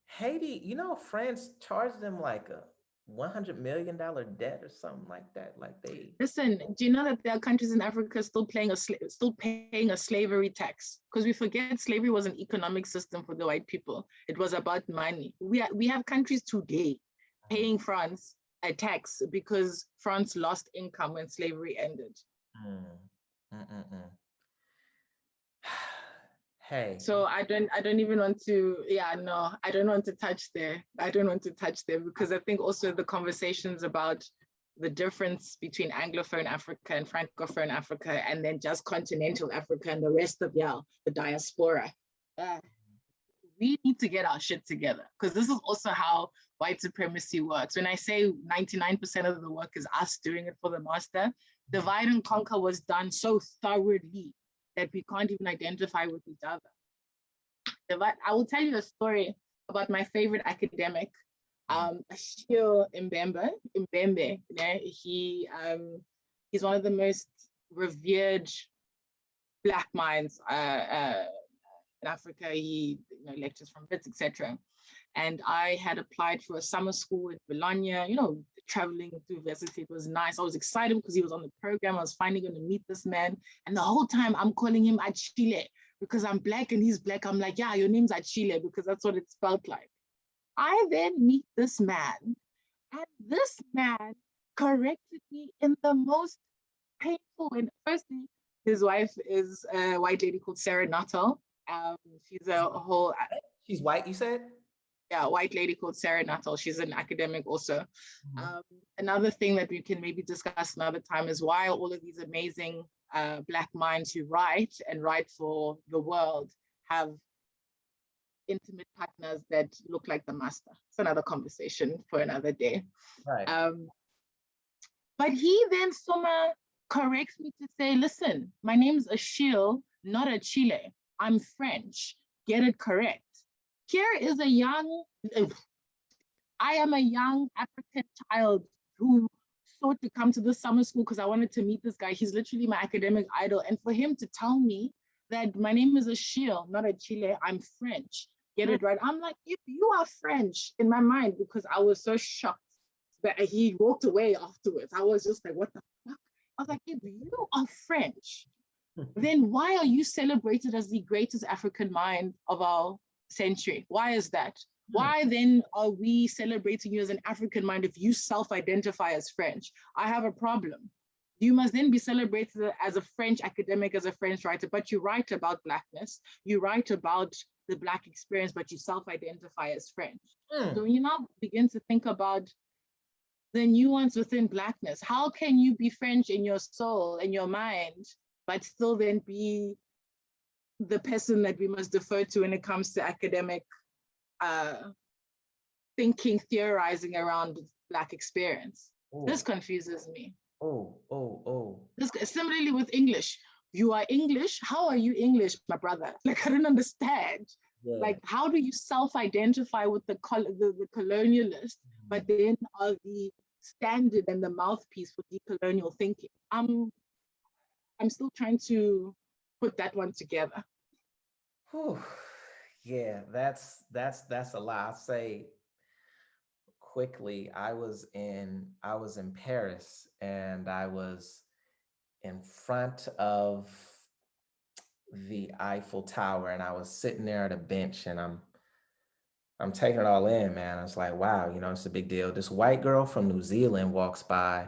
Haiti, you know, France charged them like a $100 million debt or something like that. Like, they... Listen, do you know that there are countries in Africa still paying a slavery tax? Because we forget slavery was an economic system for the white people. It was about money. We have countries today paying France a tax because France lost income when slavery ended. Hey. So I don't even want to, I don't want to touch there. Because I think also the conversations about the difference between Anglophone Africa and Francophone Africa, and then just continental Africa and the rest of the diaspora. We need to get our shit together, because this is also how white supremacy works. When I say 99% of the work is us doing it for the master, divide and conquer was done so thoroughly that we can't even identify with each other. I will tell you a story about my favorite academic, Ashio Mbembe. He's one of the most revered Black minds in Africa. He lectures from BITS, etc. And I had applied for a summer school in Bologna, traveling through university. It was nice. I was excited because he was on the program. I was finally going to meet this man. And the whole time I'm calling him Achille because I'm Black and he's Black. I'm like, yeah, your name's Achille, because that's what it spelled like. I then meet this man, and this man corrected me in the most painful way. Firstly, his wife is a white lady called Sarah Nuttall. She's a whole... She's white, you said? Yeah, a white lady called Sarah Nuttall. She's an academic also. Another thing that we can maybe discuss another time is why all of these amazing Black minds who write for the world have intimate partners that look like the master. It's another conversation for another day. Right. But he then somehow corrects me to say, listen, my name's Achille, not Achille. I'm French. Get it correct. Here is I am a young African child who sought to come to this summer school because I wanted to meet this guy. He's literally my academic idol. And for him to tell me that my name is Achille, not Achille, I'm French. Get it right. I'm like, if you are French, in my mind, because I was so shocked that he walked away afterwards. I was just like, what the fuck? I was like, if you are French, then why are you celebrated as the greatest African mind of our century? Why is that? Why then are we celebrating you as an African mind if you self-identify as French? I have a problem. You must then be celebrated as a French academic, as a French writer, but you write about Blackness, you write about the Black experience, but you self-identify as French. So when you now begin to think about the nuance within Blackness, how can you be French in your soul and your mind, but still then be the person that we must defer to when it comes to academic thinking, theorizing around Black experience? Ooh. This confuses me. Similarly with English, you are English. How are you English, my brother? Like, I don't understand. Yeah. Like, how do you self-identify with the colonialist, but then are the standard and the mouthpiece for decolonial thinking? I'm still trying to put that one together. Whew. Yeah, that's a lot. I'll say quickly, I was in Paris, and I was in front of the Eiffel Tower, and I was sitting there at a bench, and I'm taking it all in, man. I was like, wow, it's a big deal. This white girl from New Zealand walks by,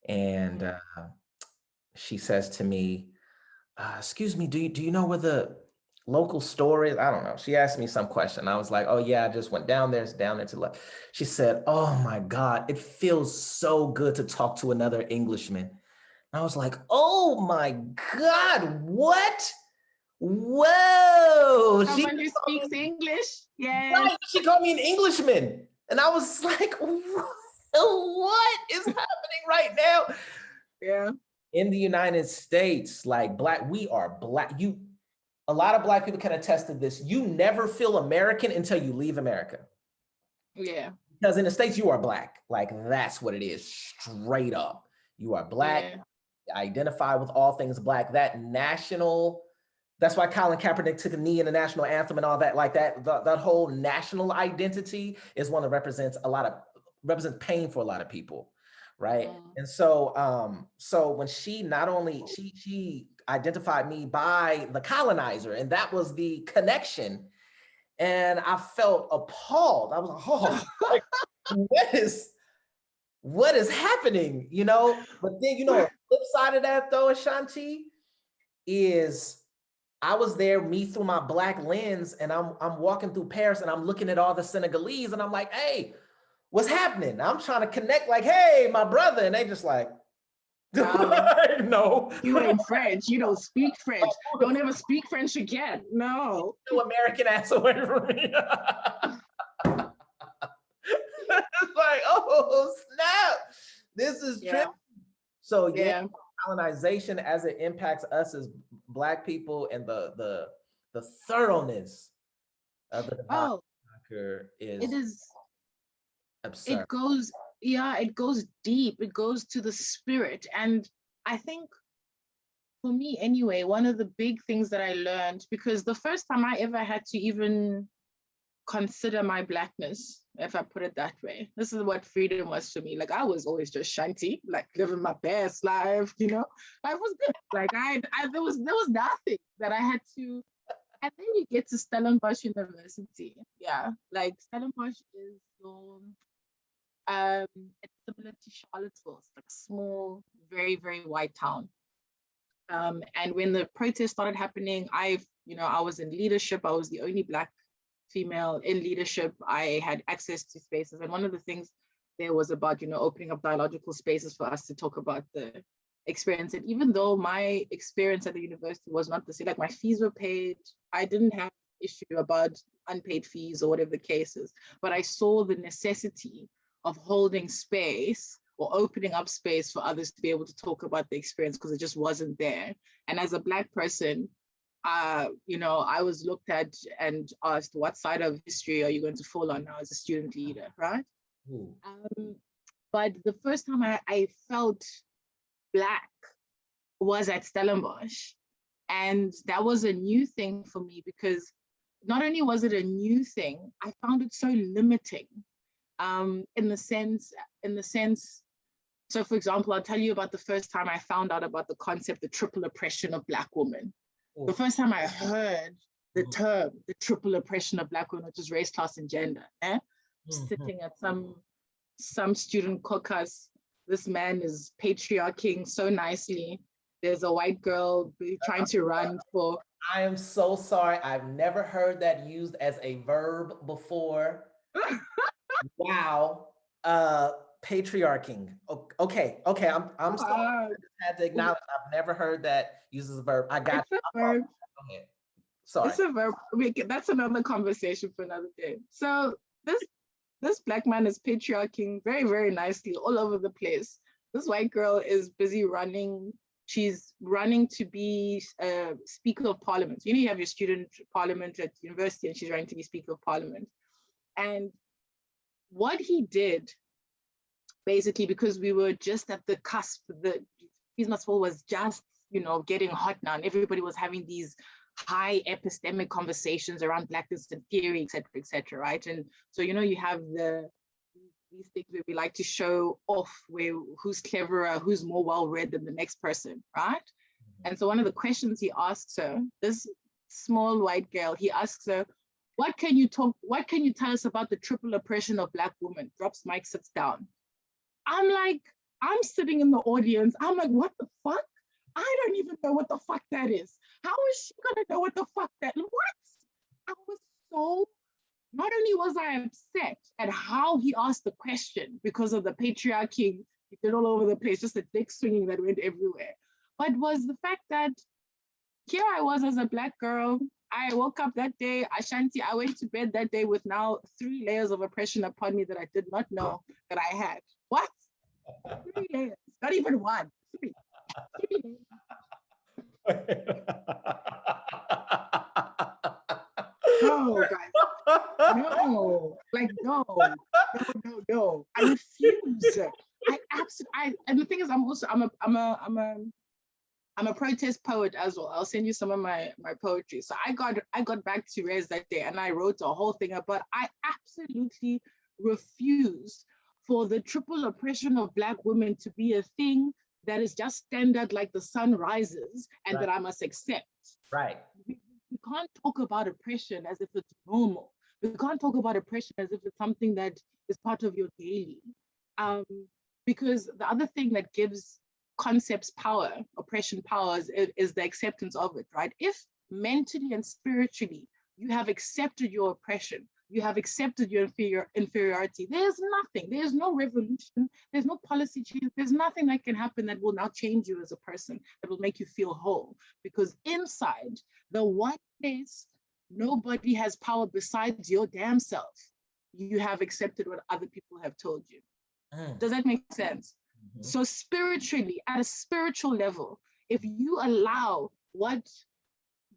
and she says to me, excuse me, do you know where the local store is? I don't know. She asked me some question. I was like, oh yeah, I just went down there. It's down there to the left. She said, oh my God, it feels so good to talk to another Englishman. I was like, oh my God, what? Whoa. Someone who speaks English? Yes. Right, she called me an Englishman. And I was like, what is happening right now? Yeah. In the United States, like we are Black. A lot of Black people can attest to this. You never feel American until you leave America. Yeah. Because in the States, you are Black. Like, that's what it is, straight up. You are Black, identify with all things Black. That's why Colin Kaepernick took a knee in the national anthem and all that, like that whole national identity is one that represents pain for a lot of people. Right. And so when she not only she identified me by the colonizer, and that was the connection. And I felt appalled. I was like, oh, like, what is happening? But then, the flip side of that though, Ashanti, is I was there, me through my Black lens, and I'm walking through Paris, and I'm looking at all the Senegalese, and I'm like, hey, what's happening? I'm trying to connect, like, hey, my brother. And they just like, no. You ain't French. You don't speak French. Don't ever speak French again. No. No American ass away from me. It's like, oh, snap. This is true. So colonization as it impacts us as Black people, and the thoroughness of the massacre is absurd. It goes deep. It goes to the spirit. And I think for me anyway, one of the big things that I learned, because the first time I ever had to even consider my Blackness, if I put it that way, this is what freedom was to me. Like, I was always just shanty, like living my best life, life was good. Like there was nothing that I had to. And then you get to Stellenbosch University. Yeah, like Stellenbosch is your it's similar to Charlottesville. It's like a small, very, very white town. And when the protests started happening, I was in leadership. I was the only Black female in leadership. I had access to spaces. And one of the things there was about, opening up dialogical spaces for us to talk about the experience. And even though my experience at the university was not the same, like my fees were paid, I didn't have an issue about unpaid fees or whatever the case is, but I saw the necessity of holding space or opening up space for others to be able to talk about the experience, because it just wasn't there. And as a Black person, I was looked at and asked, what side of history are you going to fall on now as a student leader, right? But the first time I felt Black was at Stellenbosch. And that was a new thing for me, because not only was it a new thing, I found it so limiting. In the sense So for example, I'll tell you about the first time I found out about the concept, the triple oppression of Black women. Ooh. The first time I heard the term, the triple oppression of Black women, which is race, class, and gender. Sitting at some student caucus, this man is patriarching so nicely. There's a white girl trying to run for. I am so sorry. I've never heard that used as a verb before. Wow. Patriarching. Okay. I'm sorry. I just had to acknowledge I've never heard that used as a verb. I got you. Go ahead. Sorry. It's a verb. That's another conversation for another day. So this Black man is patriarching very, very nicely all over the place. This white girl is busy running. She's running to be Speaker of Parliament. You know, you have your student parliament at university, and she's running to be Speaker of Parliament. And what he did, basically, because we were just at the cusp, the Business School was just, getting hot now, and everybody was having these high epistemic conversations around Blackness and theory, et cetera, right? And so, you have these things where we like to show off who's cleverer, who's more well-read than the next person, right? And so one of the questions he asks her, this small white girl, he asks her, what can you tell us about the triple oppression of Black women? Drops mic, sits down. I'm sitting in the audience. I'm like, what the fuck? I don't even know what the fuck that is. How is she gonna know what the fuck that, what? I was so, not only was I upset at how he asked the question because of the patriarchy, he did all over the place, just a dick swinging that went everywhere, but was the fact that here I was as a Black girl. I woke up that day, Ashanti, I went to bed that day with now 3 layers of oppression upon me that I did not know that I had. What? 3 layers, not even one, 3. 3 layers. No, guys. No. Like, no. I refuse. And the thing is, I'm a protest poet as well. I'll send you some of my poetry. So I got back to Res that day and I wrote a whole thing about, I absolutely refuse for the triple oppression of Black women to be a thing that is just standard like the sun rises and right. That I must accept. Right. We can't talk about oppression as if it's normal. We can't talk about oppression as if it's something that is part of your daily. Because the other thing that gives concepts power, oppression powers, is the acceptance of it, right? If mentally and spiritually you have accepted your oppression, you have accepted your inferiority, there's nothing, there's no revolution, there's no policy change, there's nothing that can happen that will now change you as a person, that will make you feel whole. Because inside the one place, nobody has power besides your damn self. You have accepted what other people have told you. Does that make sense? Mm-hmm. So spiritually, at a spiritual level, if you allow what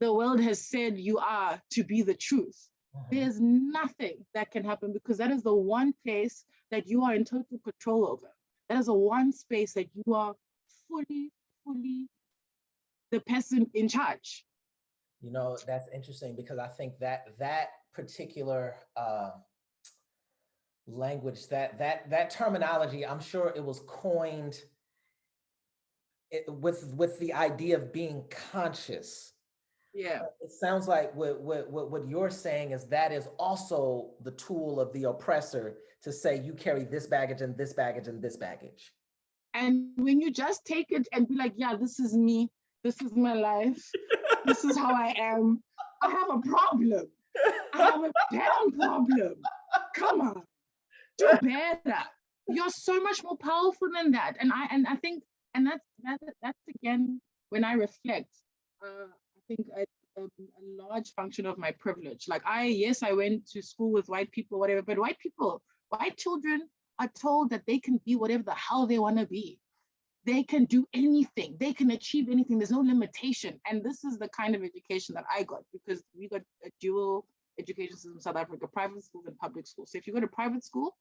the world has said you are to be the truth, there's nothing that can happen, because that is the one place that you are in total control over. That is the one space that you are fully the person in charge. You know, that's interesting, because I think that particular language, that terminology, I'm sure it was coined with the idea of being conscious. Yeah. It sounds like what you're saying is that is also the tool of the oppressor to say you carry this baggage and this baggage and this baggage. And when you just take it and be like, yeah, this is me, this is my life, this is how I am, I have a problem. I have a damn problem. Come on, do better. You're so much more powerful than that. And I think, and that's again, when I reflect, I think a large function of my privilege. Like I went to school with white people, whatever, but white children are told that they can be whatever the hell they want to be. They can do anything. They can achieve anything. There's no limitation. And this is the kind of education that I got, because we got a dual education system in South Africa, private schools and public schools. So if you go to private school,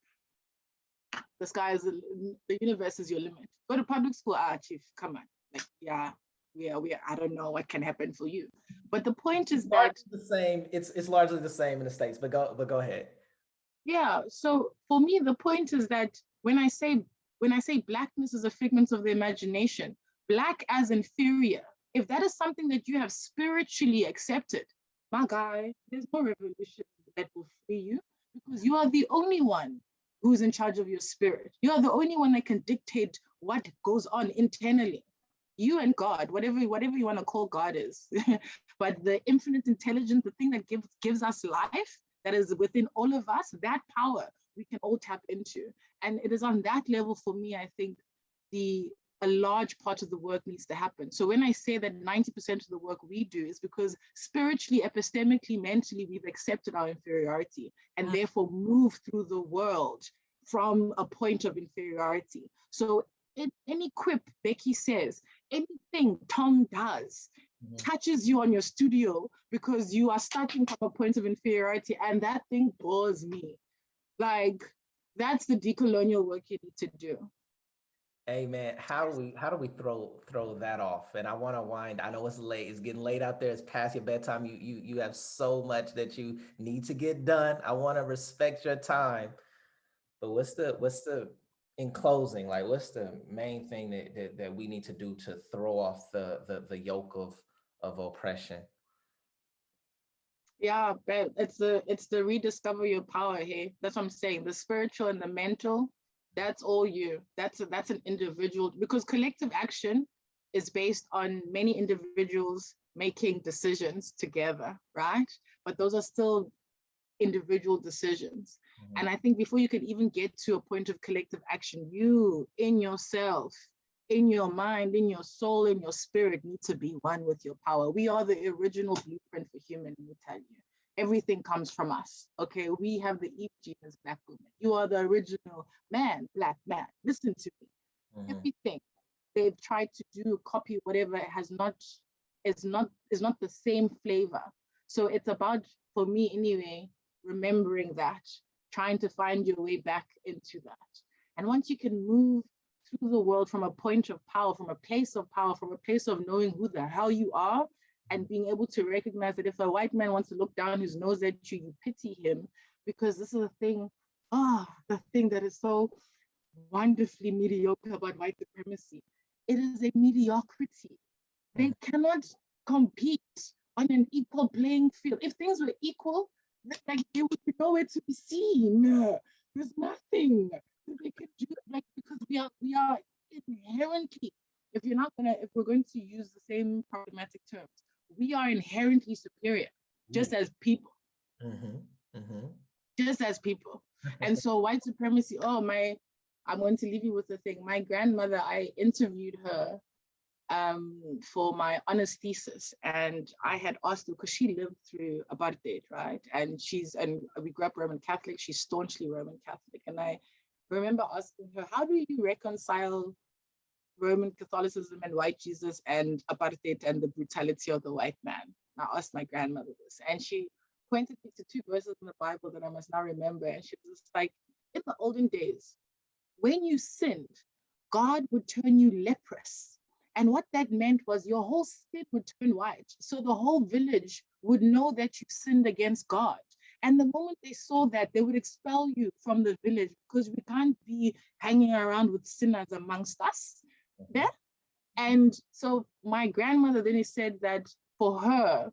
the sky is the universe is your limit. Go to public school, chief, come on. Like, yeah, I don't know what can happen for you. But the point is that the same, it's largely the same in the States, but go ahead. Yeah, so for me, the point is that when I say when I say blackness is a figment of the imagination, black as inferior, if that is something that you have spiritually accepted, my guy, there's no revolution that will free you, because you are the only one who's in charge of your spirit. You are the only one that can dictate what goes on internally. You and God, whatever you want to call God is, but the infinite intelligence, the thing that gives us life, that is within all of us, that power we can all tap into. And it is on that level, for me, I think a large part of the work needs to happen. So when I say that 90% of the work we do is because spiritually, epistemically, mentally, we've accepted our inferiority and therefore move through the world from a point of inferiority. So any quip Becky says, anything Tom does, touches you on your studio because you are starting from a point of inferiority, and that thing bores me. Like, that's the decolonial work you need to do. Amen. How do we throw that off? And I want to wind. I know it's late. It's getting late out there. It's past your bedtime. You have so much that you need to get done. I want to respect your time. But what's the in closing, like what's the main thing that we need to do to throw off the yoke of oppression? Yeah, but it's the rediscover your power. Hey, that's what I'm saying. The spiritual and the mental, that's all you. That's an individual, because collective action is based on many individuals making decisions together, right? But those are still individual decisions. And I think before you can even get to a point of collective action, you in yourself, in your mind, in your soul, in your spirit, need to be one with your power. We are the original blueprint for human, let me tell you. Everything comes from us, okay? We have the Eve gene as Black women. You are the original man, Black man. Listen to me. Everything they've tried to do, copy, whatever, is not the same flavor. So it's about, for me anyway, remembering that, trying to find your way back into that. And once you can move through the world from a point of power, from a place of power, from a place of knowing who the hell you are, and being able to recognize that if a white man wants to look down his nose at you, you pity him, because this is the thing that is so wonderfully mediocre about white supremacy. It is a mediocrity. They cannot compete on an equal playing field. If things were equal, like there would be nowhere to be seen. There's nothing they can do, like, because we are inherently, if we're going to use the same problematic terms, we are inherently superior, just as people. Just as people. And so white supremacy, I'm going to leave you with the thing. My grandmother, I interviewed her for my honors thesis, and I had asked her, because she lived through Apartheid, right? And we grew up Roman Catholic. She's staunchly Roman Catholic. And I remember asking her, how do you reconcile Roman Catholicism and white Jesus and Apartheid and the brutality of the white man? And I asked my grandmother this, and she pointed me to 2 verses in the Bible that I must now remember. And she was like, in the olden days, when you sinned, God would turn you leprous. And what that meant was your whole skin would turn white. So the whole village would know that you sinned against God. And the moment they saw that, they would expel you from the village, because we can't be hanging around with sinners amongst us. Yeah? And so my grandmother then said that for her,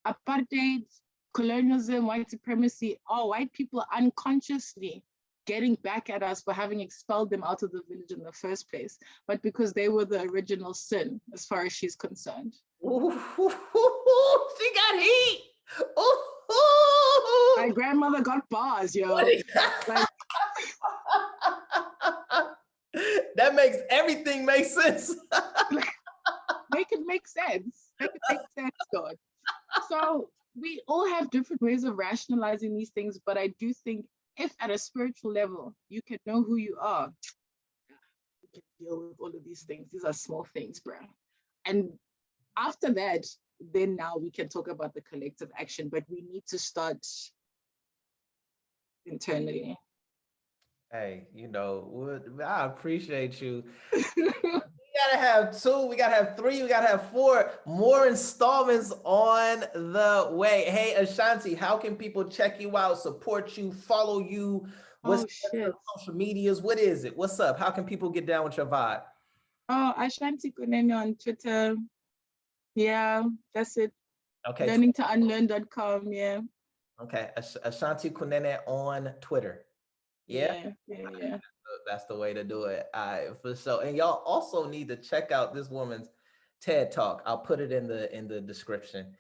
apartheid, colonialism, white supremacy, all white people unconsciously getting back at us for having expelled them out of the village in the first place, but because they were the original sin, as far as she's concerned. Ooh, she got heat. Ooh. My grandmother got bars, yo. Like, that makes everything make sense. Make it make sense. Make it make sense, God. So we all have different ways of rationalizing these things, but I do think if at a spiritual level you can know who you are, you can deal with all of these things. These are small things, bro. And after that, then now we can talk about the collective action, but we need to start internally. Hey, I appreciate you. gotta have 2, we gotta have 3, we gotta have 4 more installments on the way. Hey, Ashanti, how can people check you out, support you, follow you? What's your social medias? What is it? What's up? How can people get down with your vibe? Oh, Ashanti Kunene on Twitter. Yeah, that's it. Okay. Learningtounlearn.com. Yeah. Okay. Ashanti Kunene on Twitter. Yeah. That's the way to do it. All right, for sure. And y'all also need to check out this woman's TED Talk. I'll put it in the description.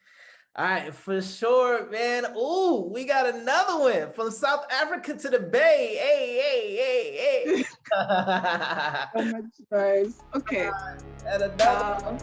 All right, for sure, man. Ooh, we got another one from South Africa to the Bay. Hey. So much guys. Okay. And another one.